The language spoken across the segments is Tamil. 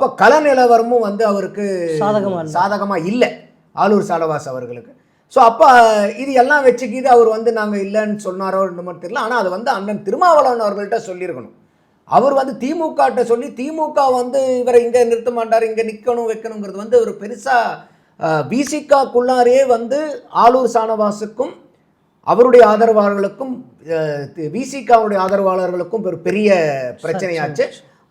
அப்போ கள நிலவரமும் வந்து அவருக்கு சாதகமாக இல்லை ஆலூர் சாலவாஸ் அவர்களுக்கு. ஸோ அப்போ இது எல்லாம் வச்சுக்கிது அவர் வந்து நாங்கள் இல்லைன்னு சொன்னாரோ இந்த மாதிரி தெரியல. ஆனால் அது வந்து அண்ணன் திருமாவளவன் அவர்கள்ட்ட சொல்லியிருக்கணும். அவர் வந்து திமுகட்ட சொல்லி திமுக வந்து இவரை இங்கே நிறுத்த மாட்டார், இங்கே நிற்கணும் வைக்கணுங்கிறது வந்து ஒரு பெருசாக விசிகாக்குள்ளாரே வந்து ஆலூர் சானவாசுக்கும் அவருடைய ஆதரவாளர்களுக்கும் விசிகாவுடைய ஆதரவாளர்களுக்கும் ஒரு பெரிய பிரச்சனையாச்சு.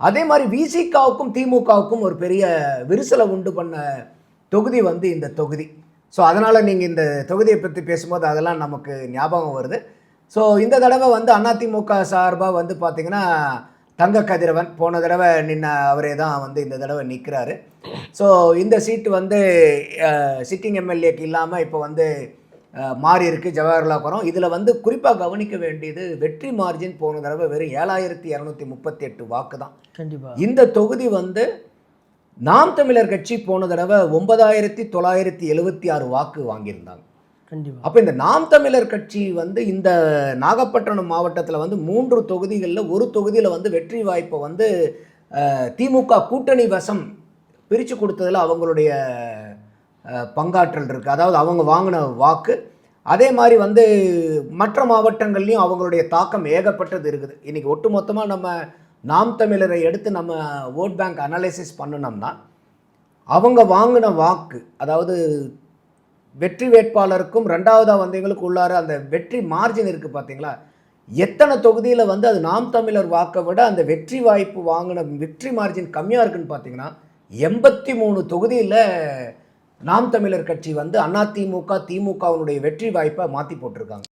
அதே மாதிரி விசிகாவுக்கும் திமுகவுக்கும் ஒரு பெரிய விரிசலை உண்டு பண்ண தொகுதி வந்து இந்த தொகுதி. ஸோ அதனால் நீங்கள் இந்த தொகுதியை பற்றி பேசும்போது அதெல்லாம் நமக்கு ஞாபகம் வருது. ஸோ இந்த தடவை வந்து அதிமுக சார்பாக வந்து பார்த்திங்கன்னா தங்க கதிரவன் போன தடவை நின்ன அவரே தான் வந்து இந்த தடவை நிற்கிறாரு. ஸோ இந்த சீட்டு வந்து சிட்டிங் எம்எல்ஏக்கு இல்லாமல் இப்போ வந்து மாறி இருக்குது ஜவஹர்லாபுரம். இதில் வந்து குறிப்பாக கவனிக்க வேண்டியது வெற்றி மார்ஜின் போன தடவை வெறும் 7238 வாக்கு தான். கண்டிப்பாக இந்த தொகுதி வந்து நாம் தமிழர் கட்சி போன தடவை 9976 வாக்கு வாங்கியிருந்தாங்க. கண்டிப்பாக அப்போ இந்த நாம் தமிழர் கட்சி வந்து இந்த நாகப்பட்டினம் மாவட்டத்தில் வந்து 3 தொகுதிகளில் ஒரு தொகுதியில் வந்து வெற்றி வாய்ப்பை வந்து திமுக கூட்டணி வசம் பிரித்து கொடுத்ததில் அவங்களுடைய பங்காற்றல் இருக்குது. அதாவது அவங்க வாங்கின வாக்கு. அதே மாதிரி வந்து மற்ற மாவட்டங்கள்லையும் அவங்களுடைய தாக்கம் ஏகப்பட்டது இருக்குது. இன்றைக்கி ஒட்டுமொத்தமாக நம்ம நாம் தமிழரை எடுத்து நம்ம ஓட் பேங்க் அனலைசிஸ் பண்ணினோம்னா அவங்க வாங்கின வாக்கு, அதாவது வெற்றி வேட்பாளருக்கும் ரெண்டாவதாக வந்தவங்களுக்கு உள்ளார அந்த வெற்றி மார்ஜின் இருக்குது பார்த்தீங்களா, எத்தனை தொகுதியில் வந்து அது நாம் தமிழர் வாக்கை விட அந்த வெற்றி வாய்ப்பு வாங்கின வெற்றி மார்ஜின் கம்மியாக இருக்குன்னு பார்த்தீங்கன்னா 83 தொகுதியில் நாம் தமிழர் கட்சி வந்து அதிமுக திமுகவுடைய வெற்றி வாய்ப்பை மாற்றி போட்டிருக்காங்க.